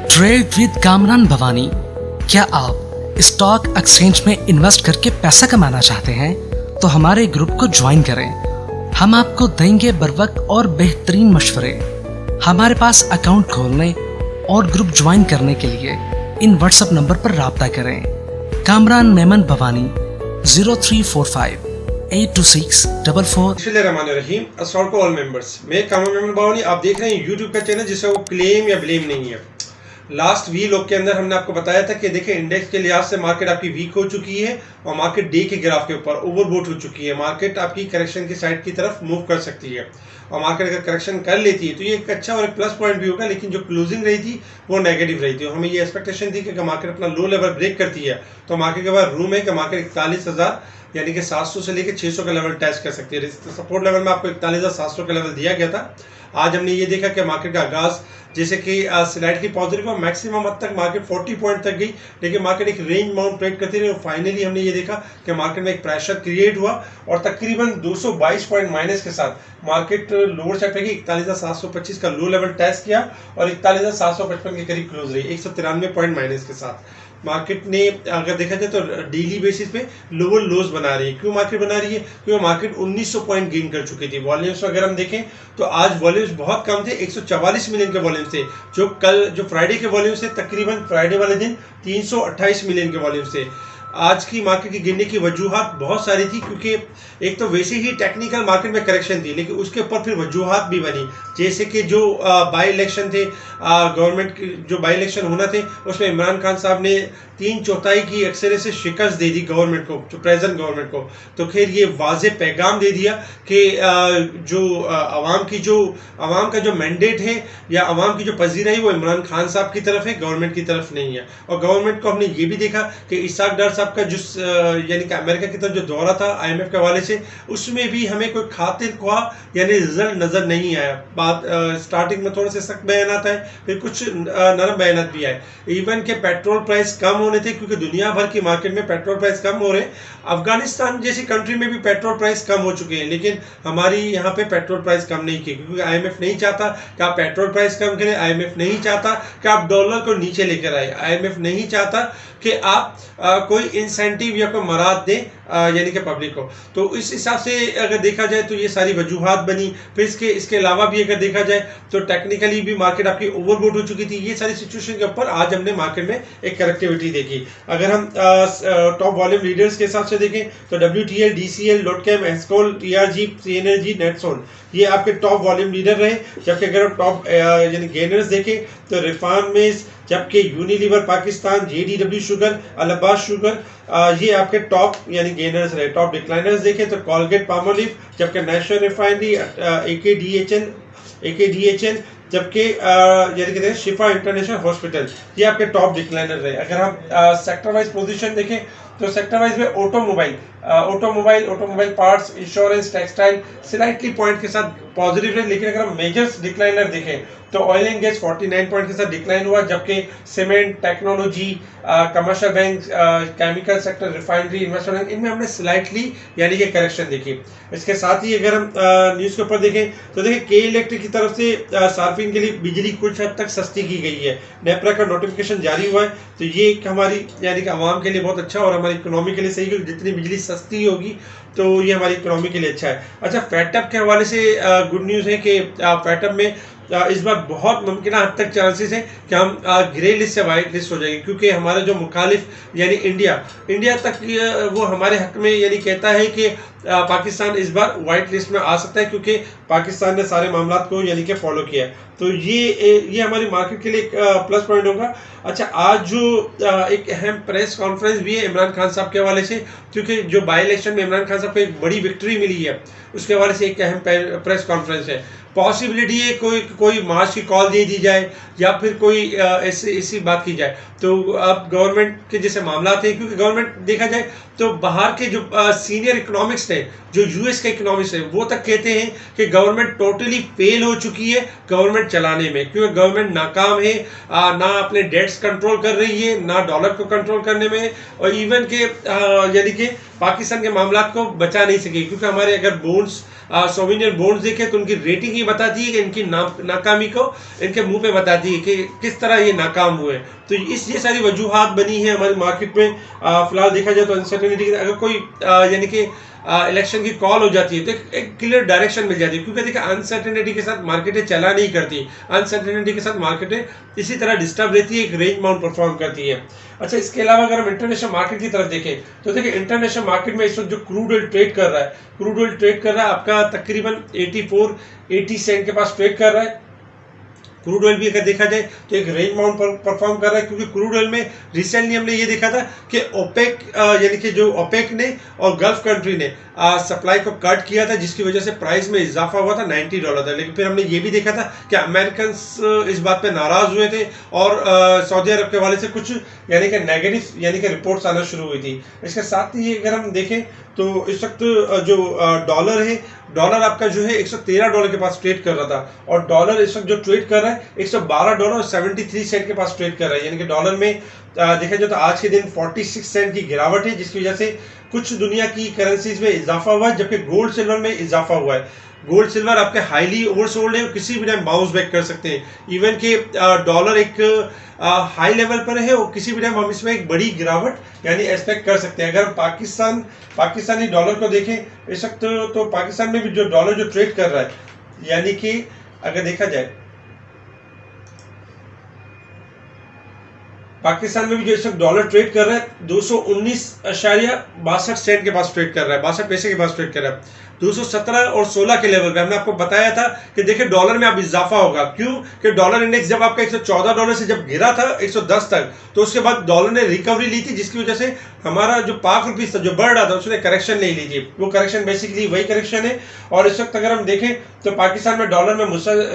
Trade with Kamran Bhavani. क्या आप stock exchange में इन्वेस्ट करके पैसा कमाना चाहते हैं तो हमारे ग्रुप को ज्वाइन करें। हम आपको देंगे बर वक्त और बेहतरीन मशवरे। हमारे पास अकाउंट खोलने और ग्रुप ज्वाइन करने के लिए इन व्हाट्सएप नंबर पर राब्ता करें। कामरान मेमन भवानी 0345 82644। बिस्मिल्लाहिर्रहमानिर्रहीम। अस्सलाम वालेकुम ऑल मेंबर्स। मैं कामरान मेमन भवानी, आप देख रहे हैं यूट्यूब का चैनल जिसका वो क्लेम या ब्लेम नहीं है। लास्ट वीक के अंदर हमने आपको बताया था कि देखिए इंडेक्स के लिहाज से मार्केट आपकी वीक हो चुकी है और मार्केट डे के ग्राफ के ऊपर ओवरबोट हो चुकी है। मार्केट आपकी करेक्शन की साइड की तरफ मूव कर सकती है और मार्केट अगर करेक्शन कर लेती है तो ये एक अच्छा और एक प्लस पॉइंट भी होगा, लेकिन जो क्लोजिंग रही थी वो नेगेटिव रही थी। हमें ये एक्सपेक्टेशन थी कि मार्केट अपना लो लेवल ब्रेक करती है तो मार्केट के बाद रूम है कि मार्केट 41,000 यानी कि 700 से लेकर 600 का लेवल टेस्ट कर सकती है। सपोर्ट लेवल में आपको 41,700 का लेवल दिया गया था। आज हमने ये देखा कि मार्केट का आगाज जैसे कि स्लाइडली पॉजिटिव और मैक्सिमम हद तक मार्केट 40 पॉइंट तक गई, लेकिन मार्केट एक रेंज माउंट ट्रेड करती रही और फाइनली हमने ये देखा कि मार्केट में एक प्रेशर क्रिएट हुआ और तकरीबन 222 पॉइंट माइनस के साथ मार्केट लोअर साइड पे गई। 41,725 का लो लेवल टेस्ट किया और 41,755 के करीब क्लोज रही। 193 पॉइंट माइनस के साथ मार्केट ने अगर देखा जाए तो डेली बेसिस पे लोअर लोज बना रही है। क्यों मार्केट बना रही है? क्योंकि मार्केट 1900 पॉइंट गेन कर चुकी थी। वॉल्यूम्स अगर हम देखें तो आज वॉल्यूम्स बहुत कम थे, 144 मिलियन के वॉल्यूम्स थे। जो फ्राइडे के वॉल्यूम्स थे तकरीबन फ्राइडे वाले दिन 328 मिलियन के वॉल्यूम्स थे। आज की मार्केट की गिरने की वजूहात बहुत सारी थी, क्योंकि एक तो वैसे ही टेक्निकल मार्केट में करेक्शन थी, लेकिन उसके ऊपर फिर वजूहात भी बनी। जैसे कि जो बाई इलेक्शन थे, गवर्नमेंट के जो बाई इलेक्शन होना थे उसमें इमरान खान साहब ने 3/4 की अक्सर से शिकस्त दे दी गवर्नमेंट को, जो प्रेजेंट गवर्नमेंट को। तो खैर ये वाज़े पैगाम दे दिया कि जो आवाम का जो मैंडेट है या आवाम की जो पजीरा है वो इमरान खान साहब की तरफ है, गवर्नमेंट की तरफ नहीं है। और गवर्नमेंट को हमने ये भी देखा कि इसाक डार का जो यानी कि अमेरिका की तरफ जो दौरा था IMF के हवाले से, उसमें भी हमें कोई खातिर ख्वाह यानी रिजल्ट नजर नहीं आया। बात स्टार्टिंग में थोड़ा सा सख्त बयानात है, फिर कुछ नरम बयानात भी आए। इवन के पेट्रोल प्राइस कम होने थे, क्योंकि दुनिया भर की मार्केट में पेट्रोल प्राइस कम हो रहे हैं। अफगानिस्तान जैसी कंट्री में भी पेट्रोल प्राइस कम हो चुके हैं, लेकिन हमारी यहाँ पे पेट्रोल प्राइस कम नहीं की, क्योंकि IMF नहीं चाहता कि आप पेट्रोल प्राइस कम करें। IMF नहीं चाहता कि आप डॉलर को नीचे लेकर आए। IMF नहीं चाहता कि आप कोई इंसेंटिव या कोई मराद दें यानी कि पब्लिक को। तो इस हिसाब से अगर देखा जाए तो ये सारी वजूहात बनी। फिर इसके अलावा भी अगर देखा जाए तो टेक्निकली भी मार्केट आपकी ओवरबोट हो चुकी थी। ये सारी सिचुएशन के ऊपर आज हमने मार्केट में एक करेक्टिविटी देखी। अगर हम टॉप वॉल्यूम लीडर्स के हिसाब से देखें तो WTL, DCL, लोटकेम, एस्कोल, TRG, सीएनर्जी, नेटसोल ये आपके टॉप वॉल्यूम लीडर रहे। जबकि अगर हम टॉप यानी गेनर्स देखें तो रिफान मेस, जबकि Unilever Pakistan, JDW sugar, Allahabad sugar ये आपके टॉप यानी गेनर्स रहे। टॉप डिक्लाइनर्स देखें तो कॉलगेट पामोलिव, जबकि नेशनल रिफाइनरी, AKDHN, जबकि यानी कहते हैं शिफा इंटरनेशनल हॉस्पिटल ये आपके टॉप डिक्लाइनर रहे। अगर हम सेक्टर वाइज पोजीशन देखें तो सेक्टर वाइज में automobile parts, insurance, textile slightly point के साथ पॉजिटिव रहे। लेकिन अगर हम मेजर्स डिक्लाइनर देखें तो ऑयल एंड गैस 49 पॉइंट के साथ डिक्लाइन हुआ, जबकि cement, technology, commercial bank, chemical sector, refinery, investment इनमें हमने स्लाइटली यानी कि करेक्शन देखी। इसके साथ ही अगर हम न्यूज़ के ऊपर देखें तो देखिए के इलेक्ट्रिक की तरफ से सार्फिन के लिए बिजली कुछ हद तक सस्ती की गई है। नेपरा का नोटिफिकेशन जारी हुआ है, तो ये हमारी यानी कि आवाम के लिए बहुत अच्छा और हमारी इकोनॉमी के लिए सही, क्योंकि जितनी बिजली सस्ती होगी तो ये हमारी इकोनॉमी के लिए अच्छा है। अच्छा, फैटअप के हवाले से गुड न्यूज़ है कि फैटअप में इस बार बहुत मुमकिन हद तक चांसेस है कि हम ग्रे लिस्ट से वाइट लिस्ट हो जाएंगे, क्योंकि हमारा जो मुखालिफ यानी इंडिया तक वो हमारे हक में यानी कहता है कि पाकिस्तान इस बार वाइट लिस्ट में आ सकता है, क्योंकि पाकिस्तान ने सारे मामला को यानी कि फॉलो किया है। तो ये हमारी मार्केट के लिए एक प्लस पॉइंट होगा। अच्छा, आज जो एक अहम प्रेस कॉन्फ्रेंस भी है इमरान खान साहब के हवाले से, क्योंकि जो बाई इलेक्शन में इमरान खान साहब को एक बड़ी विक्ट्री मिली है उसके हवाले से एक अहम प्रेस कॉन्फ्रेंस है। पॉसिबिलिटी है कोई मार्च की कॉल दे दी जाए या फिर कोई ऐसी बात की जाए। तो अब गवर्नमेंट के जैसे मामला थे, क्योंकि गवर्नमेंट देखा जाए तो बाहर के जो सीनियर इकोनॉमिक्स थे, जो US के इकोनॉमिक्स है, वो तक कहते हैं कि गवर्नमेंट टोटली फेल हो चुकी है, गवर्नमेंट गवर्नमेंट चलाने में, क्योंकि गवर्नमेंट नाकाम है, ना अपने डेट्स कंट्रोल कर रही है, ना डॉलर को कंट्रोल करने में, और इवन के यानी कि पाकिस्तान के मामला को बचा नहीं सके, क्योंकि हमारे अगर बॉन्ड्स सोविनियन बॉन्ड्स देखें तो उनकी रेटिंग ही बताती है कि इनकी नाकामी को इनके मुंह पे बताती है कि किस तरह ये नाकाम हुए। तो ये सारी वजूहात बनी है हमारी मार्केट में। फिलहाल देखा जाए तो अनसर्टेनिटी, अगर कोई यानी कि इलेक्शन की कॉल हो जाती है तो एक क्लियर डायरेक्शन मिल जाती है, क्योंकि देखिए अनसर्टेनिटी के साथ मार्केटें चला नहीं करती, अनसर्टेनिटी के साथ मार्केटें इसी तरह डिस्टर्ब रहती है, एक रेंज माउंट परफॉर्म करती है। अच्छा, इसके अलावा अगर हम इंटरनेशनल मार्केट की तरफ देखें तो देखिए इंटरनेशनल मार्केट में इस वक्त जो क्रूड ऑयल ट्रेड कर रहा है, क्रूड ऑयल ट्रेड कर रहा है आपका तकरीबन 84-80 सेंट के पास ट्रेड कर रहा है। क्रूड ऑयल भी अगर देखा जाए तो एक रेंज माउंट पर परफॉर्म कर रहा है, क्योंकि क्रूड ऑयल में रिसेंटली हमने ये देखा था कि ओपेक यानी कि जो ओपेक ने और गल्फ कंट्री ने सप्लाई को कट किया था, जिसकी वजह से प्राइस में इजाफा हुआ था $90 था। लेकिन फिर हमने ये भी देखा था कि अमेरिकन इस बात पे नाराज हुए थे और सऊदी अरब के वाले से कुछ यानी कि नेगेटिव यानी कि रिपोर्ट्स आना शुरू हुई थी। इसके साथ ही अगर हम देखें तो इस वक्त जो डॉलर है, डॉलर आपका जो है $113 के पास ट्रेड कर रहा था, और डॉलर इस वक्त जो ट्रेड कर रहा है $112.73 के पास ट्रेड कर रहा है। यानी कि डॉलर में देखा जाए तो आज के दिन 46 सेंट की गिरावट है, जिसकी वजह से कुछ दुनिया की करेंसीज में इजाफा हुआ है, जबकि गोल्ड सिल्वर में इजाफा हुआ है। गोल्ड सिल्वर आपके हाईली ओवरसोल्ड है, किसी भी टाइम बाउंस बैक कर सकते हैं। इवन के डॉलर एक हाई लेवल पर है और किसी भी टाइम हम इसमें एक बड़ी गिरावट यानी एक्सपेक्ट कर सकते हैं। अगर पाकिस्तानी डॉलर को देखें इस वक्त तो पाकिस्तान में भी जो डॉलर जो ट्रेड कर रहा है, यानी कि अगर देखा जाए पाकिस्तान में भी जो इस वक्त डॉलर ट्रेड कर रहा है 219.62 सेंट के पास ट्रेड कर रहा है, 62 पैसे के पास ट्रेड कर रहा है। 217 और 16 के लेवल पे हमने आपको बताया था कि देखिए डॉलर में अब इजाफा होगा, क्यों कि डॉलर इंडेक्स जब आपका $114 से जब गिरा था 110 तक, तो उसके बाद डॉलर ने रिकवरी ली थी, जिसकी वजह से हमारा जो पाक रुपीस था जो बढ़ रहा था उसने करेक्शन ले ली थी। वो करेक्शन बेसिकली वही करेक्शन है। और इस वक्त अगर हम देखें तो पाकिस्तान में डॉलर में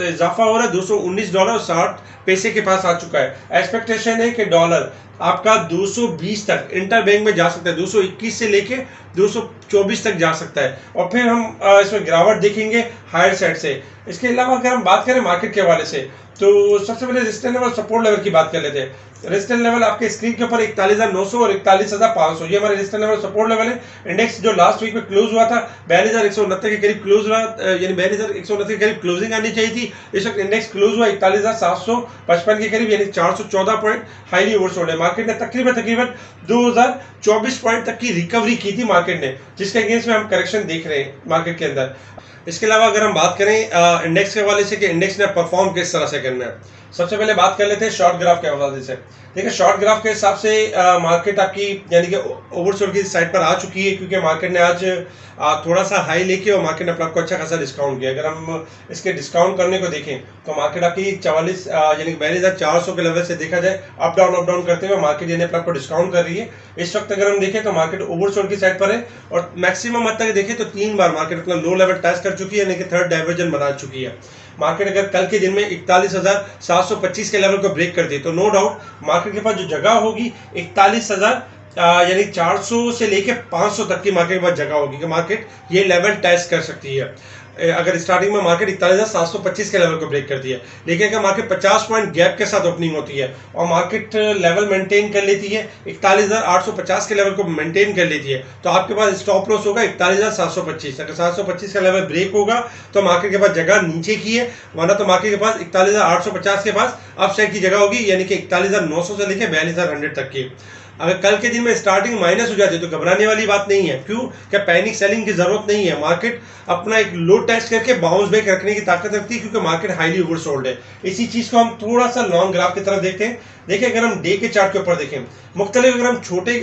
इजाफा हो रहा है, $219.60 के पास आ चुका है। एक्सपेक्टेशन है कि डॉलर आपका 220 तक इंटर बैंक में जा सकता है, 221 से लेके 224 तक जा सकता है, और फिर हम इसमें गिरावट देखेंगे हायर साइड से। इसके अलावा अगर हम बात करें मार्केट के हवाले से तो सबसे पहले रेजिस्टेंस लेवल सपोर्ट लेवल की बात कर लेते हैं। रेजिस्टेंस लेवल आपके स्क्रीन के ऊपर 41,900 और 41,500 ये हमारे रेजिस्टेंस लेवल सपोर्ट लेवल है। इंडेक्स जो लास्ट वीक में क्लोज हुआ था 42,169 के करीब क्लोज हुआ, यानी 42,169 के करीब क्लोजिंग आनी चाहिए थी। इस वक्त इंडेक्स क्लोज हुआ 41,755 के करीब, यानी 414 पॉइंट हाईली ओवरसोल्ड है। मार्केट ने तकरीबन 2024 पॉइंट तक की रिकवरी की थी मार्केट ने, जिसके अगेंस्ट में हम करेक्शन देख रहे हैं मार्केट के अंदर। इसके अलावा अगर हम बात करें इंडेक्स के हवाले से कि इंडेक्स ने परफॉर्म किस तरह से करना है, सबसे पहले बात कर लेते हैं शॉर्ट ग्राफ के हवाले से। देखिए शॉर्ट ग्राफ के हिसाब से मार्केट आपकी यानी कि ओवरसोल्ड की साइड पर आ चुकी है, क्योंकि मार्केट ने आज थोड़ा सा हाई लेके और मार्केट ने अपना आपको अच्छा खासा डिस्काउंट किया। अगर हम इसके डिस्काउंट करने को देखें तो मार्केट आपकी 44 यानी 42,400 के लेवल से देखा जाए अप डाउन करते हुए मार्केट यानी अपना आपको डिस्काउंट कर रही है। इस वक्त अगर हम देखें तो मार्केट ओवरसोल्ड की साइड पर है, और मैक्सिमम हद तक देखें तो 3 बार मार्केट अपना लो लेवल टच कर चुकी है, यानी कि थर्ड डाइवर्जन बना चुकी है। मार्केट अगर कल के दिन में 41,725 के लेवल को ब्रेक कर दे तो नो डाउट मार्केट के पास जो जगह होगी 41,000 यानी 400 से लेके 500 तक की मार्केट के पास जगह होगी कि मार्केट ये लेवल टेस्ट कर सकती है। अगर स्टार्टिंग में मार्केट 41,725 के लेवल को ब्रेक करती है, लेकिन अगर मार्केट 50 पॉइंट गैप के साथ ओपनिंग होती है और मार्केट लेवल मेंटेन कर लेती है 41,850 के लेवल को मेंटेन कर लेती है, तो आपके पास स्टॉप लॉस होगा 41,725। अगर 725 का लेवल ब्रेक होगा तो मार्केट के पास जगह नीचे की है, वरना तो मार्केट के पास 41,850 के पास अपसाइड की जगह होगी, यानी कि 41,900 से लेकर 42,100 तक की। अगर कल के दिन में स्टार्टिंग माइनस हो जाती है तो घबराने वाली बात नहीं है, क्यों क्या पैनिक सेलिंग की जरूरत नहीं है। मार्केट अपना एक लो टेस्ट करके बाउंस बैक रखने की ताकत रखती है, क्योंकि मार्केट हाईली ओवरसोल्ड है। इसी चीज को हम थोड़ा सा लॉन्ग ग्राफ की तरफ देखते हैं। देखिए अगर हम डे के चार्ट के ऊपर देखें, मुख्तलिफ अगर हम छोटे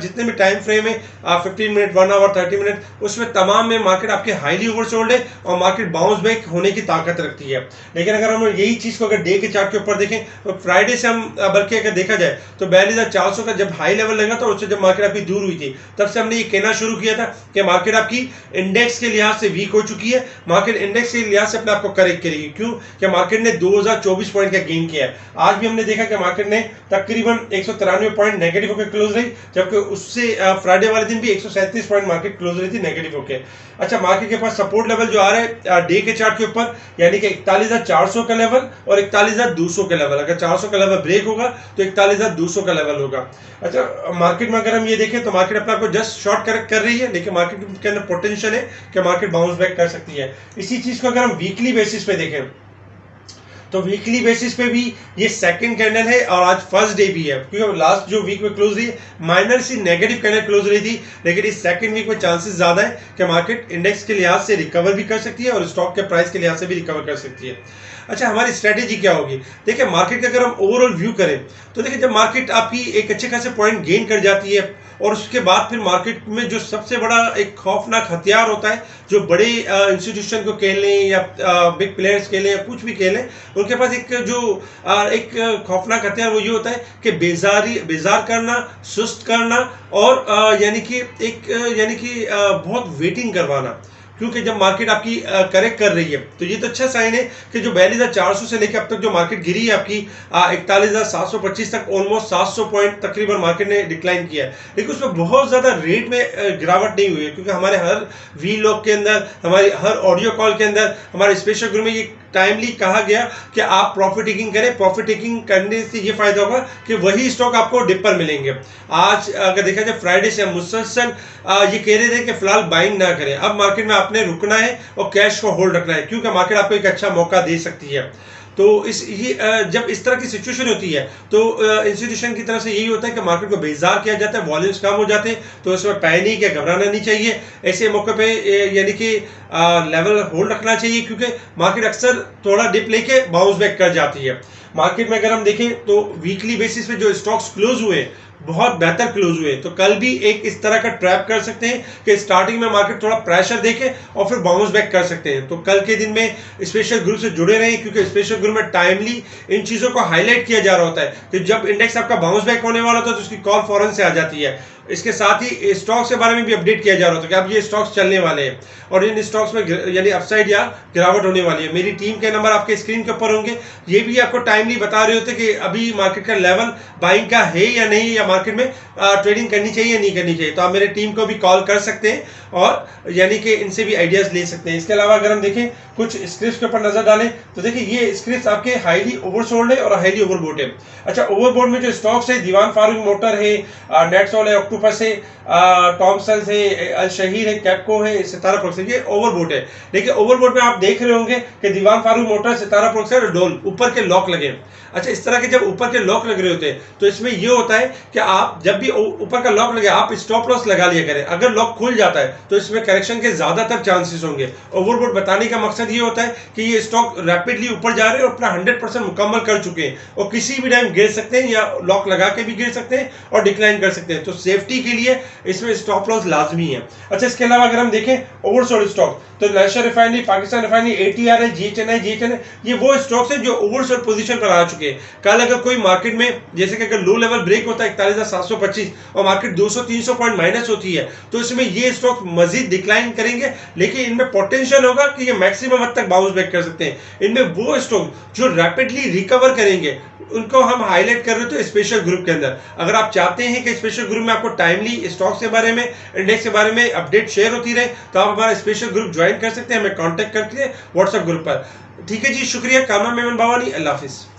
जितने भी टाइम फ्रेम है 15 मिनट 1 आवर 30 मिनट, उसमें तमाम में मार्केट आपके हाईली ओवरसोल्ड है और मार्केट बाउंस बैक होने की ताकत रखती है। लेकिन अगर हम यही चीज को अगर डे के चार्ट के ऊपर देखें तो फ्राइडे से हम बल्कि अगर देखा जाए तो 42,400 का जब हाई लेवल लगा था, उससे जब मार्केट आपकी दूर हुई थी तब से हमने ये कहना शुरू किया था कि मार्केट आपकी इंडेक्स के लिहाज से वीक हो चुकी है, मार्केट इंडेक्स के लिहाज से अपने आप को करेक्ट करेगी। क्यों? कि मार्केट ने 2024 पॉइंट का गेन किया है। आज भी हमने देखा कि मार्केट ने तकरीबन 193 पॉइंट नेगेटिव होकर क्लोज रही, जबकि उससे फ्राइडे वाले दिन भी 137 पॉइंट मार्केट क्लोज रही थी नेगेटिव होकर। अच्छा, मार्केट के पास सपोर्ट लेवल जो आ रहा है डे के चार्ट के ऊपर, यानी कि 41,400 का लेवल और 41,200 का लेवल। अगर 400 का लेवल ब्रेक होगा तो 41,200 का लेवल होगा। अच्छा, मार्केट में अगर हम ये देखें तो मार्केट अपने आप को जस्ट शॉर्ट करेक्ट कर रही है, लेकिन मार्केट के अंदर पोटेंशियल है कि मार्केट बाउंस बैक कर सकती है। इसी चीज को अगर हम वीकली बेसिस पे देखें तो वीकली बेसिस पे भी ये सेकंड कैंडल है और आज फर्स्ट डे भी है, क्योंकि लास्ट जो वीक में क्लोज रही है माइनर सी नेगेटिव कैंडल क्लोज रही थी, लेकिन इस सेकंड वीक में चांसेस ज्यादा है कि मार्केट इंडेक्स के लिहाज से रिकवर भी कर सकती है और स्टॉक के प्राइस के लिहाज से भी रिकवर कर सकती है। अच्छा, हमारी स्ट्रेटेजी क्या होगी? देखिए, मार्केट का अगर हम ओवरऑल व्यू करें तो देखिए, जब मार्केट आपकी एक अच्छे खासे पॉइंट गेन कर जाती है और उसके बाद फिर मार्केट में जो सबसे बड़ा एक खौफनाक हथियार होता है, जो बड़े इंस्टीट्यूशन को कह लें या बिग प्लेयर्स कह लें या कुछ भी कह लें, उनके पास एक जो एक खौफनाक हथियार वो ये होता है कि बेजार करना, सुस्त करना और यानी कि बहुत वेटिंग करवाना। क्योंकि जब मार्केट आपकी करेक्ट कर रही है तो ये तो अच्छा साइन है कि जो 42,400 से लेकर अब तक जो मार्केट गिरी है आपकी 41,725 तक, ऑलमोस्ट 700 पॉइंट तकरीबन मार्केट ने डिक्लाइन किया है, लेकिन उसमें बहुत ज़्यादा रेट में गिरावट नहीं हुई है। क्योंकि हमारे हर वीलॉग के अंदर, हमारी हर ऑडियो कॉल के अंदर, हमारे स्पेशल ग्रुप में ये टाइमली कहा गया कि आप प्रॉफिट टेकिंग करें। प्रॉफिट टेकिंग करने से ये फायदा होगा कि वही स्टॉक आपको डिप पर मिलेंगे। आज अगर देखा जाए फ्राइडे से हम मुसलसल ये कह रहे थे कि फिलहाल बाइंग ना करें, अब मार्केट में आपने रुकना है और कैश को होल्ड रखना है, क्योंकि मार्केट आपको एक अच्छा मौका दे सकती है। तो जब इस तरह की सिचुएशन होती है तो इंस्टीट्यूशन की तरफ से यही होता है कि मार्केट को बेजार किया जाता है, वॉल्यूम्स कम हो जाते हैं, तो इसमें पैनिक या घबराना नहीं चाहिए। ऐसे मौके पे यानी कि लेवल होल्ड रखना चाहिए, क्योंकि मार्केट अक्सर थोड़ा डिप लेके बाउंस बैक कर जाती है। मार्केट में अगर हम देखें तो वीकली बेसिस पे जो स्टॉक्स क्लोज हुए बहुत बेहतर क्लोज हुए, तो कल भी एक इस तरह का ट्रैप कर सकते हैं कि स्टार्टिंग में मार्केट थोड़ा प्रेशर देके और फिर बाउंस बैक कर सकते हैं। तो कल के दिन में स्पेशल ग्रुप से जुड़े रहें, क्योंकि स्पेशल ग्रुप में टाइमली इन चीज़ों को हाईलाइट किया जा रहा होता है कि जब इंडेक्स आपका बाउंस बैक होने वाला होता है तो उसकी कॉल फौरन से आ जाती है। इसके साथ ही स्टॉक्स के बारे में भी अपडेट किया जा रहा होता है कि अब ये स्टॉक्स चलने वाले हैं और इन स्टॉक्स में यानी अपसाइड या गिरावट होने वाली है। मेरी टीम के नंबर आपके स्क्रीन के ऊपर होंगे, ये भी आपको टाइमली बता रहे होते कि अभी मार्केट का लेवल बाइंग का है या नहीं, या मार्केट में ट्रेडिंग करनी चाहिए या नहीं करनी चाहिए। तो आप मेरे टीम को भी कॉल कर सकते हैं और यानी कि इनसे भी आइडियाज ले सकते हैं। इसके अलावा अगर हम देखें कुछ स्क्रिप्ट के ऊपर नजर डालें तो देखिए, ये स्क्रिप्ट आपके हाईली ओवरसोल्ड है और हाईली ओवरबोट है। अच्छा, ओवरबोट में जो स्टॉक्स है, दीवान फारूक मोटर है, नेटसोल है, ऑक्टोपस है, टॉमसन है, अल शहीर है, कैपको है, सितारा प्रोडक्ट्स, ये ओवरबोट है। लेकिन ओवरबोट में आप देख रहे होंगे कि दीवान फारूक मोटर, सितारा प्रोडक्ट्स और डोल ऊपर के लॉक लगे। अच्छा, इस तरह के जब ऊपर के लॉक लग रहे होते हैं तो इसमें ये होता है कि आप जब भी ऊपर का लॉक लगे आप स्टॉप लॉस लगा लिया करें। अगर लॉक खुल जाता है तो इसमें करेक्शन के ज्यादातर चांसेस होंगे। ओवरबोट बताने का मकसद ये होता है कि ये स्टॉक रैपिडली ऊपर जा रहे हैं और अपना 100% मुकम्मल कर चुके हैं और किसी भी टाइम गिर सकते हैं या लॉक लगा के भी गिर सकते हैं और डिक्लाइन कर सकते हैं। तो सेफ्टी के लिए इसमें स्टॉप लॉस लाजमी है। अच्छा, इसके अलावा अगर हम देखें ओवरसोल्ड स्टॉक तो national refinery, Pakistan refinery, ATRL, GHNI, ये वो स्टॉक्स हैं जो ओवरसोल्ड पोजीशन पर आ चुके हैं। कल अगर कोई मार्केट में जैसे कि अगर लो लेवल ब्रेक होता है 41,725 और मार्केट 200-300 पॉइंट माइनस होती है तो इसमें ये स्टॉक मजीद डिक्लाइन करेंगे, लेकिन इनमें पोटेंशियल होगा कि ये मैक्सिमम हद तक बाउंस बैक कर सकते हैं। इनमें वो स्टॉक जो रैपिडली रिकवर करेंगे उनको हम हाईलाइट कर रहे थे स्पेशल ग्रुप के अंदर। अगर आप चाहते हैं कि स्पेशल ग्रुप में आपको टाइमली स्टॉक्स के बारे में, इंडेक्स के बारे में अपडेट शेयर होती रहे तो आप हमारा स्पेशल ग्रुप ज्वाइन कर सकते हैं, हमें कांटेक्ट करके व्हाट्सएप ग्रुप पर। ठीक है जी, शुक्रिया। कामरान मेमन बावानी, अल्लाह हाफिज़।